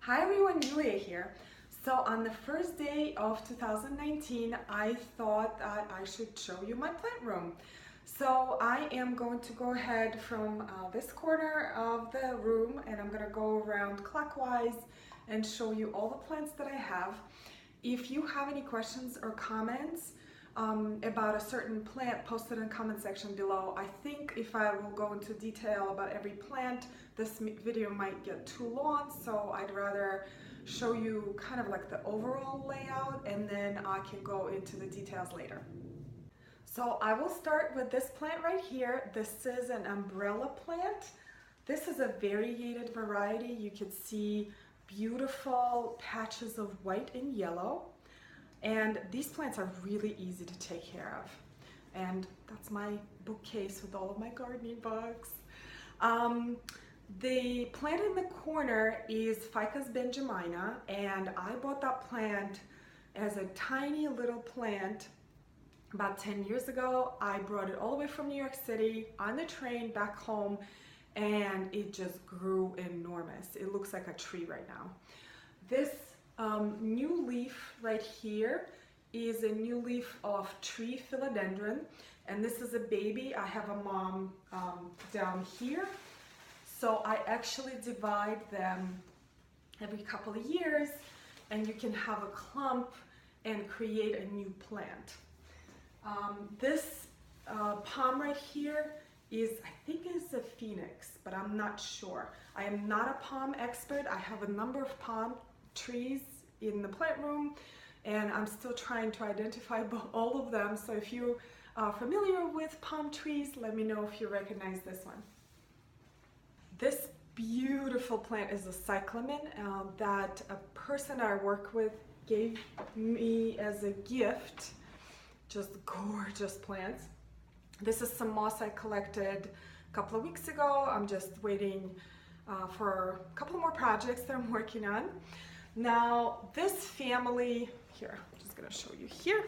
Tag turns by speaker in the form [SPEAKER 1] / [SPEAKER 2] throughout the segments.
[SPEAKER 1] Hi everyone, Julia here. So on the first day of 2019, I thought that I should show you my plant room. So I am going to go ahead from this corner of the room and I'm going to go around clockwise and show you all the plants that I have. If you have any questions or comments about a certain plant, post it in the comment section below. I think if I will go into detail about every plant, this video might get too long, so I'd rather show you kind of like the overall layout and then I can go into the details later. So I will start with this plant right here. This is an umbrella plant. This is a variegated variety. You can see beautiful patches of white and yellow. And these plants are really easy to take care of. And that's my bookcase with all of my gardening books. The plant in the corner is Ficus benjamina, and I bought that plant as a tiny little plant about 10 years ago. I brought it all the way from New York City on the train back home, and it just grew enormous. It looks like a tree right now. This new leaf right here is a new leaf of tree Philodendron, and this is a baby. I have a mom down here, so I actually divide them every couple of years, and you can have a clump and create a new plant. This palm right here is, I think it's a phoenix, but I'm not sure. I am not a palm expert. I have a number of palm trees in the plant room and I'm still trying to identify all of them. So if you are familiar with palm trees, let me know if you recognize this one. This beautiful plant is a cyclamen that a person I work with gave me as a gift. Just gorgeous plants. This is some moss I collected a couple of weeks ago. I'm just waiting for a couple more projects that I'm working on. Now this family, here, I'm just gonna show you here.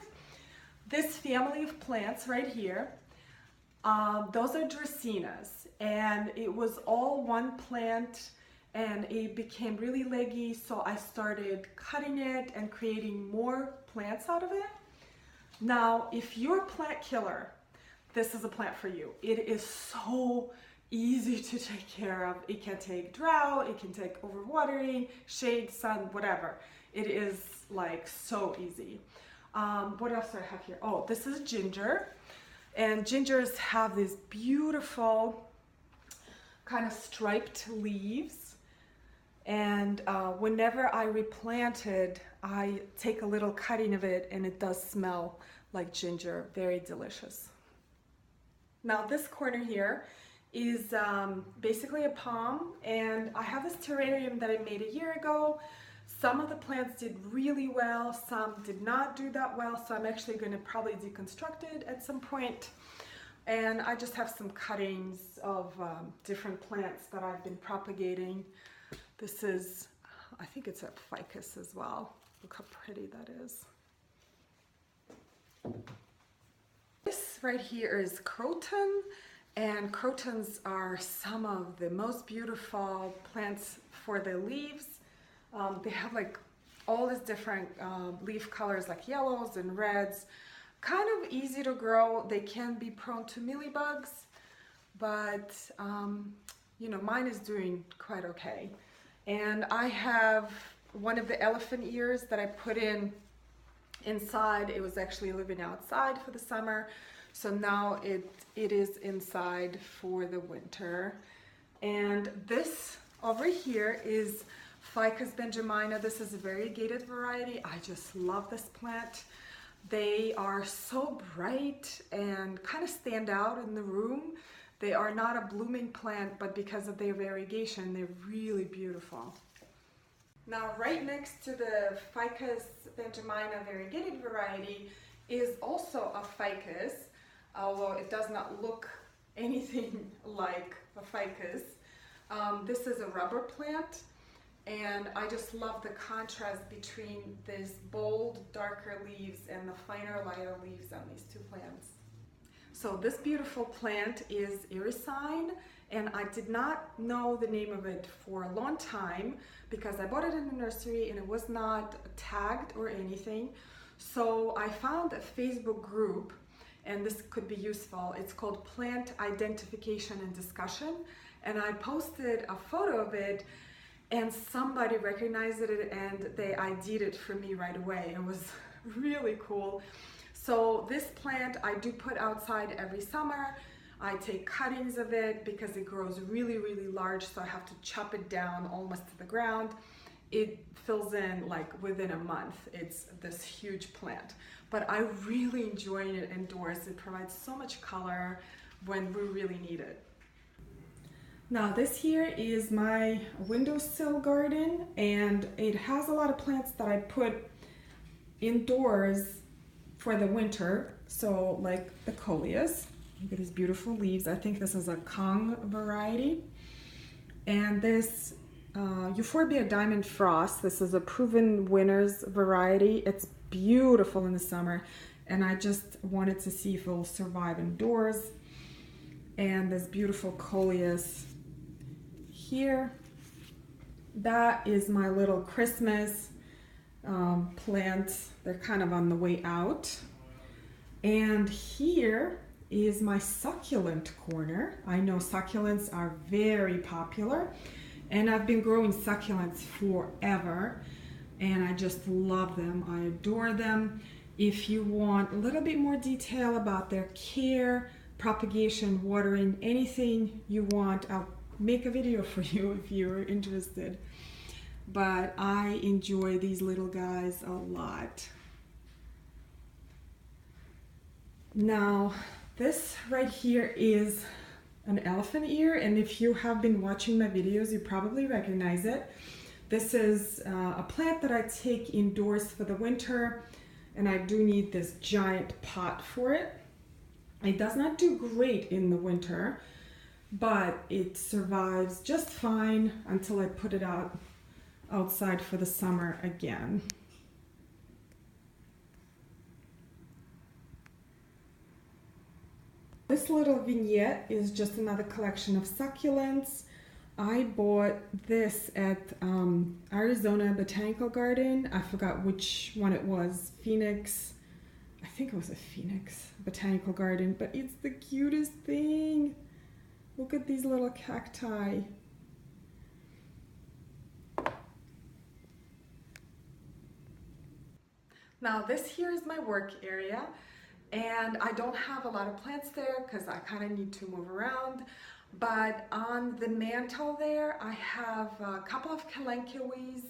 [SPEAKER 1] This family of plants right here, those are Dracenas, and it was all one plant and it became really leggy, so I started cutting it and creating more plants out of it. Now, if you're a plant killer, this is a plant for you. It is so easy to take care of. It can take drought, it can take overwatering, shade, sun, whatever. It is like so easy. What else do I have here? Oh, this is ginger. And gingers have these beautiful kind of striped leaves. And whenever I replant it, I take a little cutting of it and it does smell like ginger, very delicious. Now this corner here is basically a palm, and I have this terrarium that I made a year ago. Some of the plants did really well, some did not do that well, so I'm actually going to probably deconstruct it at some point. And I just have some cuttings of different plants that I've been propagating. This is, I think it's a ficus as well. Look how pretty that is. This right here is croton, and crotons are some of the most beautiful plants for the leaves. They have like all these different leaf colors like yellows and reds. Kind of easy to grow. They can be prone to mealybugs, but you know, mine is doing quite okay. And I have one of the elephant ears that I put in inside. It was actually living outside for the summer, so now it is inside for the winter. And this over here is Ficus benjamina. This is a variegated variety. I just love this plant. They are so bright and kind of stand out in the room. They are not a blooming plant, but because of their variegation, they're really beautiful. Now, right next to the Ficus benjamina variegated variety is also a ficus, although it does not look anything like a ficus. This is a rubber plant, and I just love the contrast between these bold, darker leaves and the finer, lighter leaves on these two plants. So this beautiful plant is Iresine, and I did not know the name of it for a long time because I bought it in the nursery and it was not tagged or anything. So I found a Facebook group, and this could be useful. It's called Plant Identification and Discussion, and I posted a photo of it and somebody recognized it and they ID'd it for me right away. It was really cool. So this plant I do put outside every summer. I take cuttings of it because it grows really, really large, so I have to chop it down almost to the ground. It fills in like within a month. It's this huge plant, but I really enjoy it indoors. It provides so much color when we really need it. Now this here is my windowsill garden, and it has a lot of plants that I put indoors for the winter. So like the Coleus, look at these beautiful leaves. I think this is a Kong variety. And this Euphorbia Diamond Frost, this is a proven winners variety. It's beautiful in the summer, and I just wanted to see if it will survive indoors. And this beautiful Coleus here, that is my little Christmas plants. They're kind of on the way out. And here is my succulent corner. I know succulents are very popular, and I've been growing succulents forever, and I just love them. I adore them. If you want a little bit more detail about their care, propagation, watering, anything you want, I'll make a video for you if you're interested. But I enjoy these little guys a lot. Now, this right here is an elephant ear, and if you have been watching my videos, you probably recognize it. This is a plant that I take indoors for the winter, and I do need this giant pot for it. It does not do great in the winter, but it survives just fine until I put it outside for the summer again. This little vignette is just another collection of succulents. I bought this at Arizona Botanical Garden. I forgot which one it was. Phoenix. I think it was a Phoenix Botanical Garden, but it's the cutest thing. Look at these little cacti. Now this here is my work area, and I don't have a lot of plants there because I kind of need to move around. But on the mantle there, I have a couple of calanchoes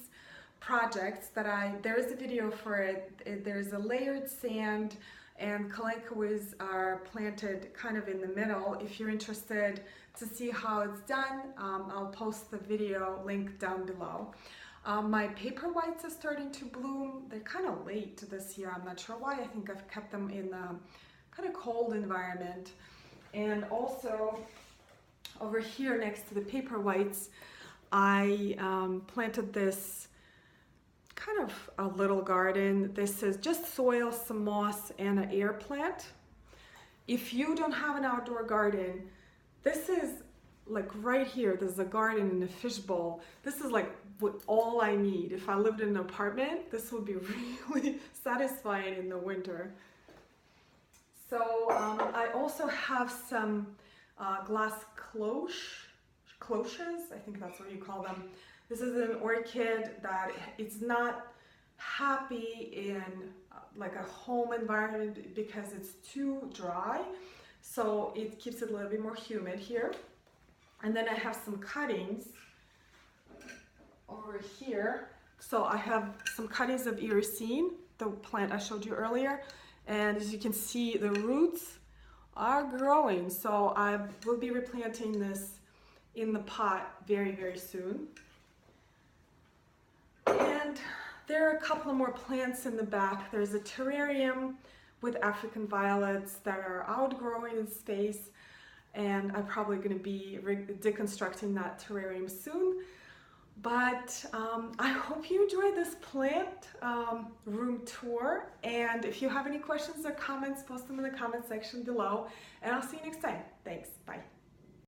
[SPEAKER 1] projects that there is a video for it. There's a layered sand, and calanchoes are planted kind of in the middle. If you're interested to see how it's done, I'll post the video link down below. My paper whites are starting to bloom. They're kind of late this year. I'm not sure why. I think I've kept them in a kind of cold environment. And also over here next to the paper whites, I planted this kind of a little garden. This is just soil, some moss, and an air plant. If you don't have an outdoor garden, this is like right here. There's a garden in a fishbowl. This is like all I need. If I lived in an apartment, this would be really satisfying in the winter. So I also have some glass cloches, I think that's what you call them. This is an orchid that it's not happy in like a home environment because it's too dry. So it keeps it a little bit more humid here. And then I have some cuttings over here. So I have some cuttings of Iresine, the plant I showed you earlier. And as you can see, the roots are growing. So I will be replanting this in the pot very, very soon. And there are a couple of more plants in the back. There's a terrarium with African violets that are outgrowing in space, and I'm probably going to be deconstructing that terrarium soon. But I hope you enjoyed this plant room tour, and if you have any questions or comments, post them in the comment section below, and I'll see you next time. Thanks. Bye.